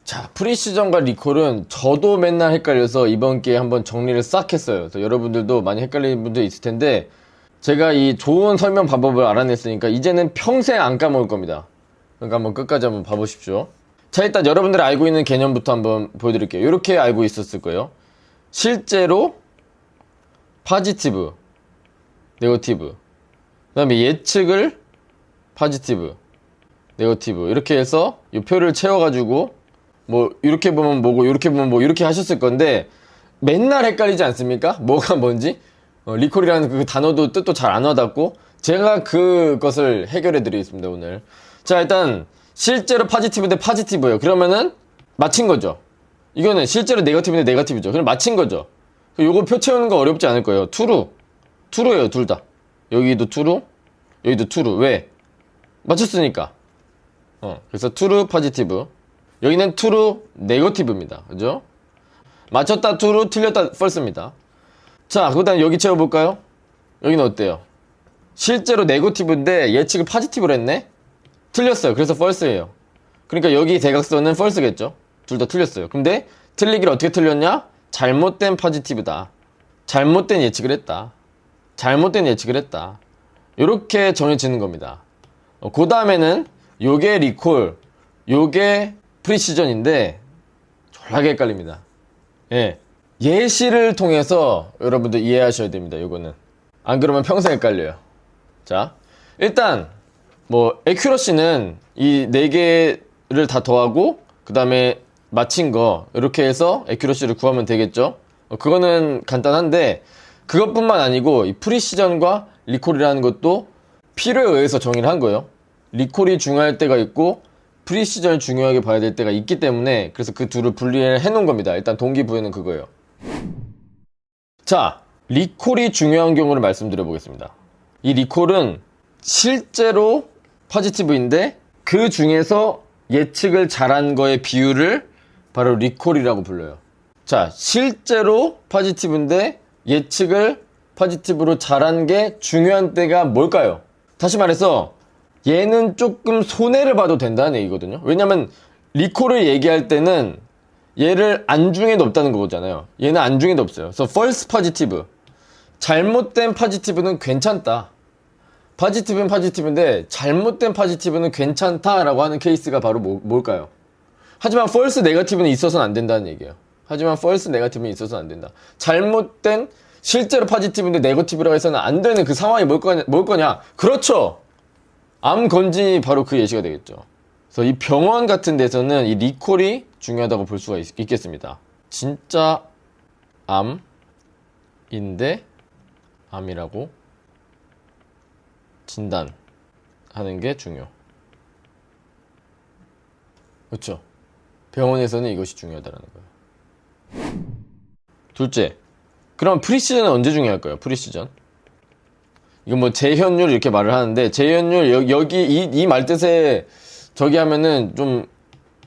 자, 프리시전과 리콜은 저도 맨날 헷갈려서 이번 기회에 한번 정리를 싹 했어요. 그래서 여러분들도 많이 헷갈리는 분들 있을 텐데 제가 이 좋은 설명 방법을 알아냈으니까 이제는 평생 안 까먹을 겁니다. 그러니까 한번 끝까지 한번 봐보십시오. 자, 일단 여러분들이 알고 있는 개념부터 한번 보여드릴게요. 이렇게 알고 있었을 거예요. 실제로 파지티브, 네거티브, 그 다음에 예측을 파지티브, 네거티브 이렇게 해서 이 표를 채워가지고 뭐 이렇게 보면 뭐고 이렇게 보면 뭐 이렇게 하셨을 건데 맨날 헷갈리지 않습니까? 뭐가 뭔지 리콜이라는 그 단어도 뜻도 잘 안 와닿고 제가 그것을 해결해 드리겠습니다 오늘. 자, 일단 실제로 파지티브인데 파지티브예요. 그러면은 맞힌 거죠. 이거는 실제로 네거티브인데 네거티브죠. 그럼 맞힌 거죠. 요거 표 채우는 거 어렵지 않을 거예요. 투루예요 둘 다. 여기도 투루, 여기도 투루. 왜? 맞췄으니까. 그래서 투루 파지티브. 여기는 true, negative입니다. 그죠? 맞췄다 true, 틀렸다 false입니다. 자, 그 다음 여기 채워볼까요? 여기는 어때요? 실제로 negative인데 예측을 positive로 했네? 틀렸어요. 그래서 false예요. 그러니까 여기 대각선은 false겠죠? 둘 다 틀렸어요. 근데 틀리기를 어떻게 틀렸냐? 잘못된 positive다. 잘못된 예측을 했다. 잘못된 예측을 했다. 이렇게 정해지는 겁니다. 그 다음에는 요게 recall, 요게 프리시전인데 졸라게 헷갈립니다. 예. 예시를 통해서 여러분들 이해하셔야 됩니다. 이거는 안 그러면 평생 헷갈려요. 자, 일단 뭐 에큐러시는 이 4개를 다 더하고 그 다음에 맞힌 거 이렇게 해서 에큐러시를 구하면 되겠죠. 그거는 간단한데 그것뿐만 아니고 이 프리시전과 리콜이라는 것도 필요에 의해서 정의를 한 거예요. 리콜이 중요할 때가 있고 프리시전을 중요하게 봐야 될 때가 있기 때문에 그래서 그 둘을 분리해 놓은 겁니다. 일단 동기부여는 그거예요. 자, 리콜이 중요한 경우를 말씀드려 보겠습니다. 이 리콜은 실제로 포지티브인데 그 중에서 예측을 잘한 거의 비율을 바로 리콜이라고 불러요. 자, 실제로 포지티브인데 예측을 포지티브로 잘한 게 중요한 때가 뭘까요? 다시 말해서 얘는 조금 손해를 봐도 된다는 얘기거든요. 왜냐면 리콜을 얘기할 때는 얘를 안중에도 없다는 거잖아요. 얘는 안중에도 없어요. 그래서 false positive, 잘못된 positive는 괜찮다. positive는 positive인데 잘못된 positive는 괜찮다라고 하는 케이스가 바로 뭘까요? 하지만 false negative는 있어서는 안 된다는 얘기예요. 하지만 false negative는 있어서는 안 된다. 잘못된 실제로 positive인데 negative라고 해서는 안 되는 그 상황이 뭘 거냐? 그렇죠. 암 건진이 바로 그 예시가 되겠죠. 그래서 이 병원 같은 데서는 이 리콜이 중요하다고 볼 수가 있겠습니다. 진짜 암인데 암이라고 진단하는 게 중요. 그렇죠. 병원에서는 이것이 중요하다는 거예요. 둘째, 그럼 프리시전은 언제 중요할까요? 프리시전. 이건 뭐 재현율 이렇게 말을 하는데 재현율 여기 이 말뜻에 저기 하면은 좀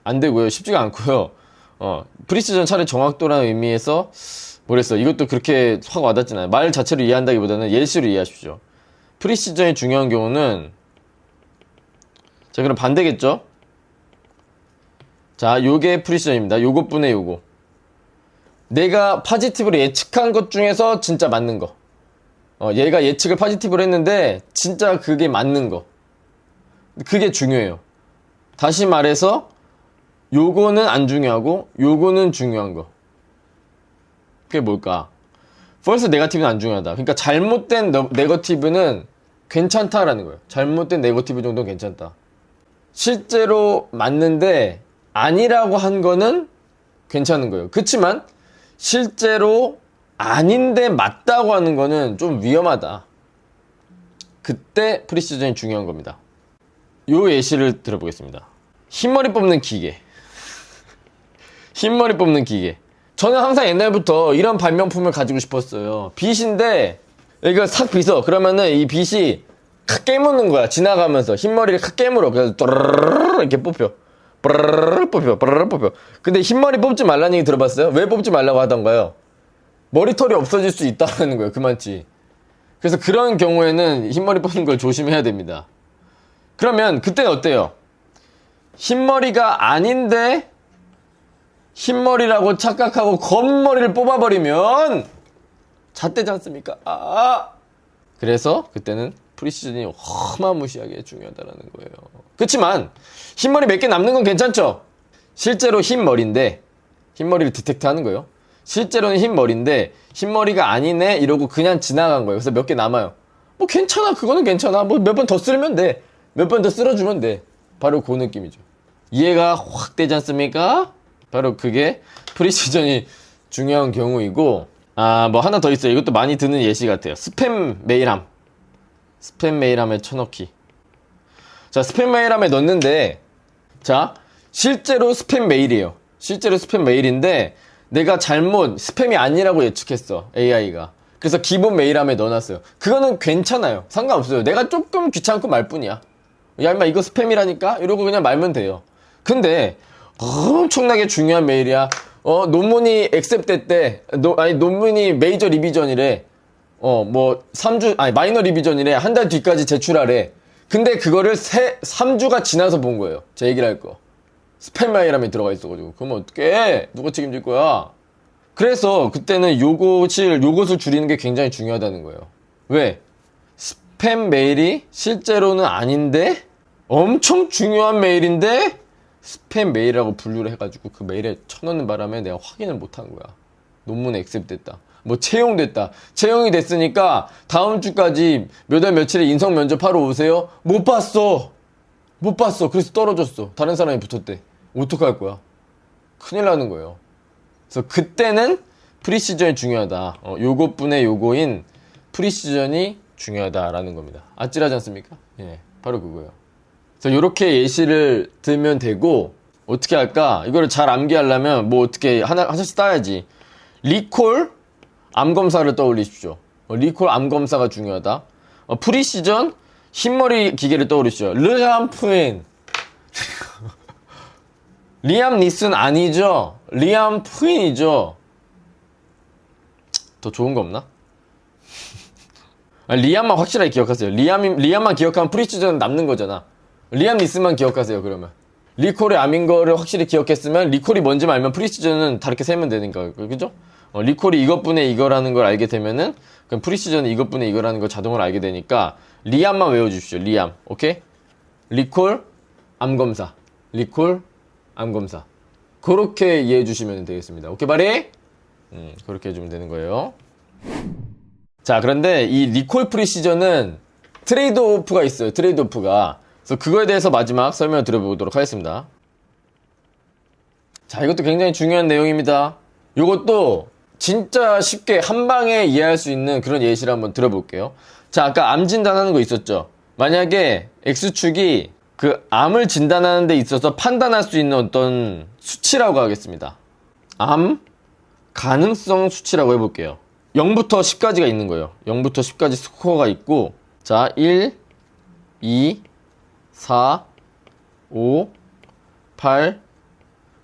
안 되고요. 쉽지가 않고요. 프리시전 차라리 정확도라는 의미에서 뭐랬어. 이것도 그렇게 확 와닿지는 말 자체로 이해한다기보다는 예시로 이해하십시오. 프리시전이 중요한 경우는 자, 그럼 반대겠죠? 자, 요게 프리시전입니다. 요것분의 요거. 내가 포지티브로 예측한 것 중에서 진짜 맞는 거. 얘가 예측을 포지티브로 했는데 진짜 그게 맞는 거. 그게 중요해요. 다시 말해서 요거는 안 중요하고 요거는 중요한 거. 그게 뭘까? false negative는 안 중요하다. 그러니까 잘못된 negative는 괜찮다라는 거예요. 잘못된 네거티브 정도는 괜찮다. 실제로 맞는데 아니라고 한 거는 괜찮은 거예요. 그렇지만 실제로 아닌데 맞다고 하는 거는 좀 위험하다. 그때 프리시전이 중요한 겁니다. 요 예시를 들어보겠습니다. 흰머리 뽑는 기계. 흰머리 뽑는 기계. 저는 항상 옛날부터 이런 발명품을 가지고 싶었어요. 빗인데 이걸 싹 빗어. 그러면은 이 빗이 칵 깨무는 거야. 지나가면서 흰머리를 칵 깨물어. 그래서 또르르르 이렇게 뽑혀. 뿌르르르 뽑혀. 뿌르르르 뽑혀. 근데 흰머리 뽑지 말라는 얘기 들어봤어요? 왜 뽑지 말라고 하던가요? 머리털이 없어질 수 있다는 거예요. 그만치. 그래서 그런 경우에는 흰머리 뽑는 걸 조심해야 됩니다. 그러면 그때는 어때요? 흰머리가 아닌데 흰머리라고 착각하고 겉머리를 뽑아버리면 잣대지 않습니까? 그래서 그때는 프리시즌이 어마무시하게 중요하다는 거예요. 그렇지만 흰머리 몇 개 남는 건 괜찮죠? 실제로 흰머리인데, 흰머리를 디텍트하는 거예요. 실제로는 흰머리인데 흰머리가 아니네 이러고 그냥 지나간 거예요. 그래서 몇 개 남아요. 뭐 괜찮아, 그거는 괜찮아. 뭐 몇 번 더 쓸면 돼. 몇 번 더 쓸어주면 돼. 바로 그 느낌이죠. 이해가 확 되지 않습니까? 바로 그게 프리시전이 중요한 경우이고, 뭐 하나 더 있어요. 이것도 많이 드는 예시 같아요. 스팸 메일함. 스팸 메일함에 쳐넣기. 자, 스팸 메일함에 넣는데, 자, 실제로 스팸 메일이에요. 실제로 스팸 메일인데 내가 잘못 스팸이 아니라고 예측했어, AI가. 그래서 기본 메일함에 넣어놨어요. 그거는 괜찮아요. 상관없어요. 내가 조금 귀찮고 말 뿐이야. 야, 임마 이거 스팸이라니까? 이러고 그냥 말면 돼요. 근데 엄청나게 중요한 메일이야. 논문이 액셉됐대. 논문이 메이저 리비전이래. 뭐 3주, 마이너 리비전이래. 한 달 뒤까지 제출하래. 근데 그거를 3주가 지나서 본 거예요. 제 얘기를 할 거. 스팸 메일함에 들어가 있어가지고. 그러면 어떡해? 누가 책임질 거야? 그래서 그때는 요것을 줄이는 게 굉장히 중요하다는 거예요. 왜? 스팸 메일이 실제로는 아닌데 엄청 중요한 메일인데 스팸 메일이라고 분류를 해가지고 그 메일에 쳐넣는 바람에 내가 확인을 못한 거야. 논문에 액셉됐다. 뭐 채용됐다. 채용이 됐으니까 다음 주까지 몇 월 며칠에 인성 면접하러 오세요? 못 봤어. 그래서 떨어졌어. 다른 사람이 붙었대. 어떡할 거야? 큰일 나는 거예요. 그래서 그때는 프리시전이 중요하다. 요것분의 요거인 프리시전이 중요하다라는 겁니다. 아찔하지 않습니까? 예, 바로 그거예요. 그래서 요렇게 예시를 들면 되고, 어떻게 할까? 이거를 잘 암기하려면 뭐 어떻게 하나씩 따야지. 리콜 암검사를 떠올리십시오. 리콜 암검사가 중요하다. 프리시전 흰머리 기계를 떠올리시죠. 르함 푸인. 리암 니슨 아니죠? 리암 푸인이죠? 더 좋은 거 없나? 리암만 확실하게 기억하세요. 리암만 기억하면 프리시전은 남는 거잖아. 리암 니슨만 기억하세요, 그러면. 리콜이 암인 거를 확실히 기억했으면 리콜이 뭔지 알면 프리시전은 다르게 세면 되니까. 그죠? 리콜이 이것분의 이거라는 걸 알게 되면은 그럼 프리시전은 이것분의 이거라는 걸 자동으로 알게 되니까 리암만 외워주십시오. 리암. 오케이? 리콜 암검사. 리콜 암검사. 그렇게 이해해 주시면 되겠습니다. 오케이, 바리? 그렇게 해주면 되는 거예요. 자, 그런데 이 리콜 프리시전은 트레이드 오프가 있어요. 트레이드 오프가. 그래서 그거에 대해서 마지막 설명을 드려보도록 하겠습니다. 자, 이것도 굉장히 중요한 내용입니다. 이것도 진짜 쉽게 한 방에 이해할 수 있는 그런 예시를 한번 들어볼게요. 자, 아까 암 진단하는 거 있었죠? 만약에 X축이 그 암을 진단하는 데 있어서 판단할 수 있는 어떤 수치라고 하겠습니다. 암 가능성 수치라고 해볼게요. 0부터 10까지가 있는 거예요. 0부터 10까지 스코어가 있고, 자, 1, 2, 4, 5, 8,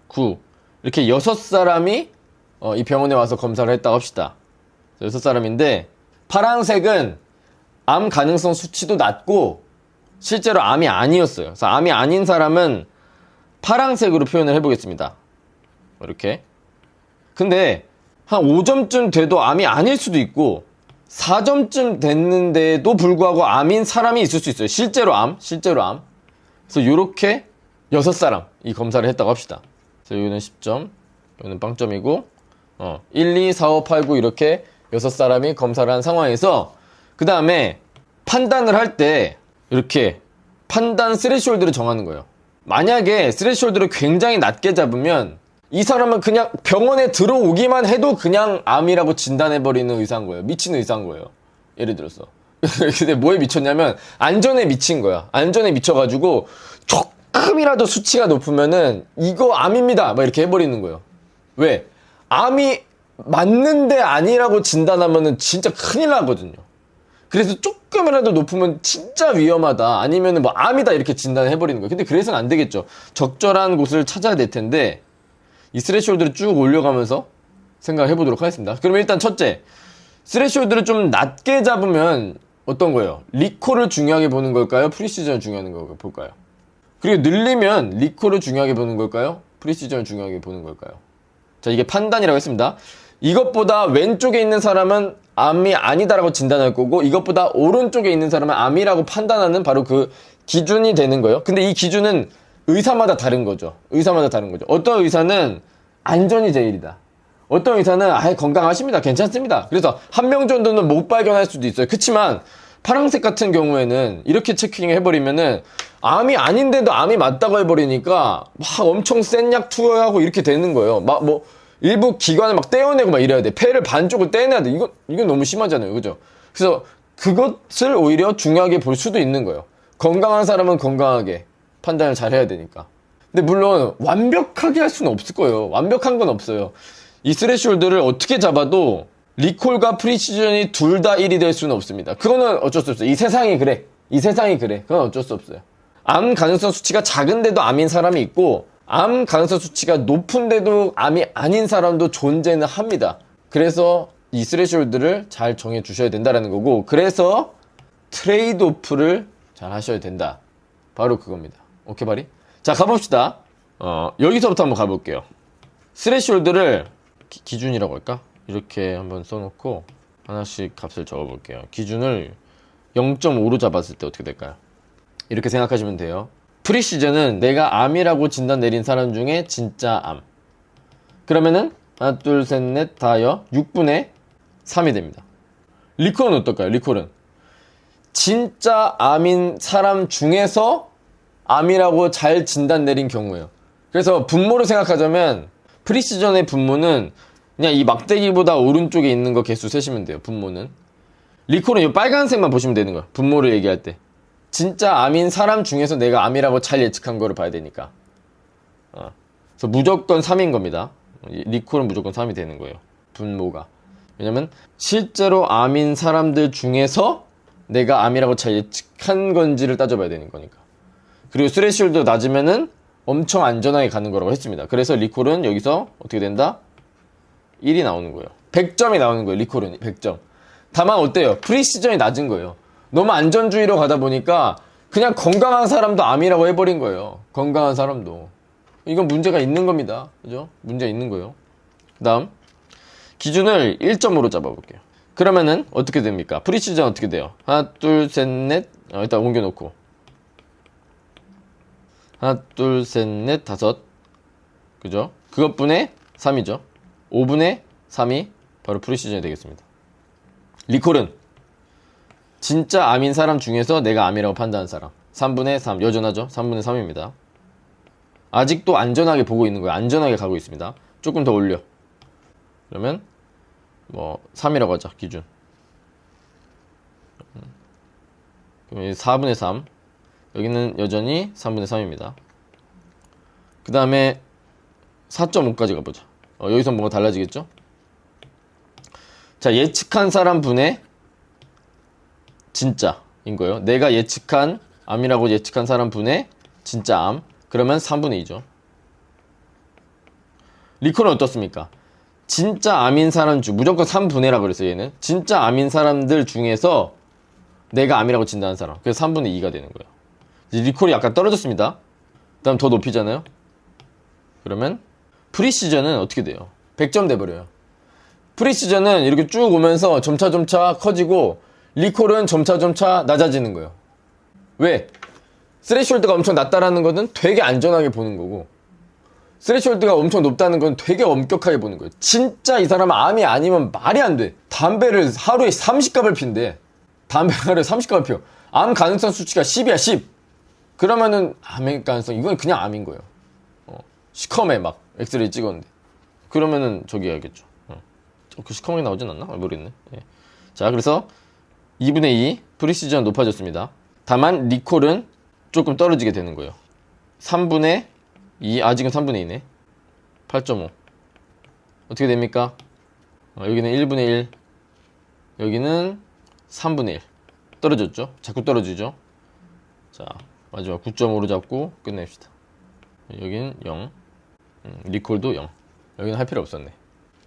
9 이렇게 6사람이 이 병원에 와서 검사를 했다고 합시다. 6사람인데 파란색은 암 가능성 수치도 낮고 실제로 암이 아니었어요. 그래서 암이 아닌 사람은 파란색으로 표현을 해보겠습니다. 이렇게. 근데 한 5점쯤 돼도 암이 아닐 수도 있고 4점쯤 됐는데도 불구하고 암인 사람이 있을 수 있어요. 실제로 암. 그래서 요렇게 6사람 이 검사를 했다고 합시다. 그래서 여기는 10점, 여기는 0점이고 1, 2, 4, 5, 8, 9 이렇게 6사람이 검사를 한 상황에서 그 다음에 판단을 할 때 이렇게 판단 스레시홀드를 정하는 거예요. 만약에 스레시홀드를 굉장히 낮게 잡으면 이 사람은 그냥 병원에 들어오기만 해도 그냥 암이라고 진단해버리는 의사인 거예요. 미친 의사인 거예요. 예를 들어서. 근데 뭐에 미쳤냐면 안전에 미친 거야. 안전에 미쳐가지고 조금이라도 수치가 높으면은 이거 암입니다 막 이렇게 해버리는 거예요. 왜? 암이 맞는데 아니라고 진단하면은 진짜 큰일 나거든요. 그래서 조금이라도 높으면 진짜 위험하다, 아니면은 뭐 암이다 이렇게 진단해버리는 거예요. 근데 그래서는 안 되겠죠. 적절한 곳을 찾아야 될 텐데 이 스레시홀드를 쭉 올려가면서 생각을 해보도록 하겠습니다. 그럼 일단 첫째, 스레시홀드를 좀 낮게 잡으면 어떤 거예요? 리콜을 중요하게 보는 걸까요? 프리시전을 중요하게 볼까요? 그리고 늘리면 리콜을 중요하게 보는 걸까요? 프리시전을 중요하게 보는 걸까요? 자, 이게 판단이라고 했습니다. 이것보다 왼쪽에 있는 사람은 암이 아니다라고 진단할 거고, 이것보다 오른쪽에 있는 사람은 암이라고 판단하는 바로 그 기준이 되는 거예요. 근데 이 기준은 의사마다 다른 거죠. 의사마다 다른 거죠. 어떤 의사는 안전이 제일이다. 어떤 의사는 건강하십니다. 괜찮습니다. 그래서 한 명 정도는 못 발견할 수도 있어요. 그렇지만 파란색 같은 경우에는 이렇게 체킹을 해버리면은 암이 아닌데도 암이 맞다고 해버리니까 막 엄청 센 약 투여하고 이렇게 되는 거예요. 막 뭐 일부 기관을 막 떼어내고 막 이래야 돼. 폐를 반쪽을 떼내야 돼. 이건 너무 심하잖아요. 그죠? 그래서 그것을 오히려 중요하게 볼 수도 있는 거예요. 건강한 사람은 건강하게 판단을 잘 해야 되니까. 근데 물론 완벽하게 할 수는 없을 거예요. 완벽한 건 없어요. 이 스레시홀드를 어떻게 잡아도 리콜과 프리시전이 둘 다 1이 될 수는 없습니다. 그거는 어쩔 수 없어요. 이 세상이 그래. 이 세상이 그래. 그건 어쩔 수 없어요. 암 가능성 수치가 작은데도 암인 사람이 있고, 암 가능성 수치가 높은데도 암이 아닌 사람도 존재는 합니다. 그래서 이 스레시홀드를 잘 정해 주셔야 된다라는 거고, 그래서 트레이드 오프를 잘 하셔야 된다. 바로 그겁니다. 오케이, 바리? 자, 가봅시다. 여기서부터 한번 가볼게요. 스레시홀드를 기준이라고 할까? 이렇게 한번 써놓고 하나씩 값을 적어볼게요. 기준을 0.5로 잡았을 때 어떻게 될까요? 이렇게 생각하시면 돼요. 프리시전은 내가 암이라고 진단 내린 사람 중에 진짜 암. 그러면은 하나, 둘, 셋, 넷, 다여 6분의 3이 됩니다. 리콜은 어떨까요? 리콜은 진짜 암인 사람 중에서 암이라고 잘 진단 내린 경우예요. 그래서 분모를 생각하자면 프리시전의 분모는 그냥 이 막대기보다 오른쪽에 있는 거 개수 세시면 돼요. 분모는. 리콜은 이 빨간색만 보시면 되는 거예요. 분모를 얘기할 때. 진짜 암인 사람 중에서 내가 암이라고 잘 예측한 거를 봐야 되니까. 그래서 무조건 3인 겁니다. 리콜은 무조건 3이 되는 거예요. 분모가. 왜냐면 실제로 암인 사람들 중에서 내가 암이라고 잘 예측한 건지를 따져봐야 되는 거니까. 그리고 스레시홀드 낮으면은 엄청 안전하게 가는 거라고 했습니다. 그래서 리콜은 여기서 어떻게 된다? 1이 나오는 거예요. 100점이 나오는 거예요. 리콜은 100점. 다만 어때요? 프리시전이 낮은 거예요. 너무 안전주의로 가다 보니까 그냥 건강한 사람도 암이라고 해버린 거예요. 건강한 사람도. 이건 문제가 있는 겁니다. 그죠? 문제가 있는 거예요. 그 다음 기준을 1점으로 잡아볼게요. 그러면은 어떻게 됩니까? 프리시전 어떻게 돼요? 하나, 둘, 셋, 넷. 일단 옮겨놓고 하나, 둘, 셋, 넷, 다섯. 그죠? 그것분의 3이죠. 5분의 3이 바로 프리시전이 되겠습니다. 리콜은 진짜 암인 사람 중에서 내가 암이라고 판단한 사람 3분의 3 여전하죠. 3분의 3입니다. 아직도 안전하게 보고 있는 거예요. 안전하게 가고 있습니다. 조금 더 올려. 그러면 뭐 3이라고 하자. 기준. 그럼 4분의 3 여기는 여전히 3분의 3입니다. 그 다음에 4.5까지 가보자. 여기서 뭐가 달라지겠죠? 자, 예측한 사람 분의 진짜인 거예요. 내가 예측한 암이라고 예측한 사람 분의 진짜 암. 그러면 3분의 2죠. 리콜은 어떻습니까? 진짜 암인 사람 중 무조건 3분의라 그랬어요. 얘는 진짜 암인 사람들 중에서 내가 암이라고 진단한 사람. 그래서 3분의 2가 되는 거예요. 이제 리콜이 약간 떨어졌습니다. 그 다음 더 높이잖아요. 그러면 프리시전은 어떻게 돼요? 100점 돼버려요. 프리시전은 이렇게 쭉 오면서 점차 커지고 리콜은 점차 낮아지는 거예요. 왜? 스레시홀드가 엄청 낮다라는 것은 되게 안전하게 보는 거고, 스레시홀드가 엄청 높다는 건 되게 엄격하게 보는 거예요. 진짜 이 사람은 암이 아니면 말이 안 돼. 담배를 하루에 30갑을 핀대. 담배를 하루에 30갑을 피워. 암 가능성 수치가 10이야 10. 그러면은 암의 가능성, 이건 그냥 암인 거예요. 시커매 막 엑스레이 찍었는데. 그러면은 저기 해야겠죠. 그 시커멓게 나오진 않나? 모르겠네. 예. 자, 그래서 2분의 2 프리시전 높아졌습니다. 다만 리콜은 조금 떨어지게 되는 거예요. 3분의 2, 아직은 3분의 2네. 8.5. 어떻게 됩니까? 여기는 1분의 1, 여기는 3분의 1. 떨어졌죠? 자꾸 떨어지죠? 자, 마지막 9.5로 잡고 끝냅시다. 여기는 0. 리콜도 0. 여기는 할 필요 없었네.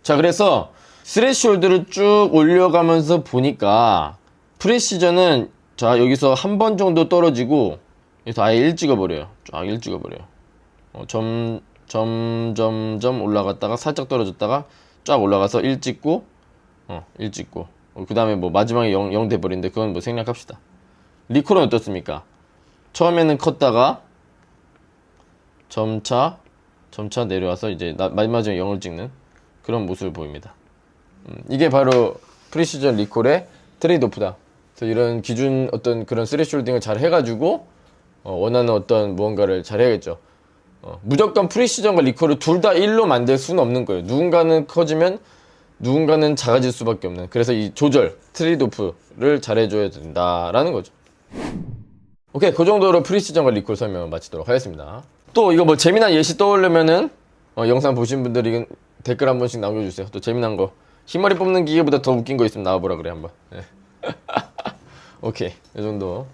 자, 그래서 스레시홀드를 쭉 올려가면서 보니까 프리시전은 자, 여기서 한 번 정도 떨어지고 여기서 아예 1 찍어버려요. 쫙 1 찍어버려요. 점점점 올라갔다가 살짝 떨어졌다가 쫙 올라가서 1 찍고 1 찍고 그 다음에 뭐 마지막에 0 돼버리는데 그건 뭐 생략합시다. 리콜은 어떻습니까? 처음에는 컸다가 점차 내려와서 이제 마지막에 0을 찍는 그런 모습을 보입니다. 이게 바로 프리시전 리콜의 트레이드오프다. 그래서 이런 기준 어떤 그런 스레시홀딩을 잘 해가지고 원하는 어떤 무언가를 잘 해야겠죠. 무조건 프리시전과 리콜을 둘 다 1로 만들 수는 없는 거예요. 누군가는 커지면 누군가는 작아질 수밖에 없는. 그래서 이 조절, 트레이드오프를 잘 해줘야 된다라는 거죠. 오케이, 그 정도로 프리시전과 리콜 설명을 마치도록 하겠습니다. 또 이거 뭐 재미난 예시 떠오르면은 영상 보신 분들이 댓글 한 번씩 남겨주세요. 또 재미난 거, 흰머리 뽑는 기계보다 더 웃긴 거 있으면 나와보라 그래 한번. 네. 오케이, 이 정도.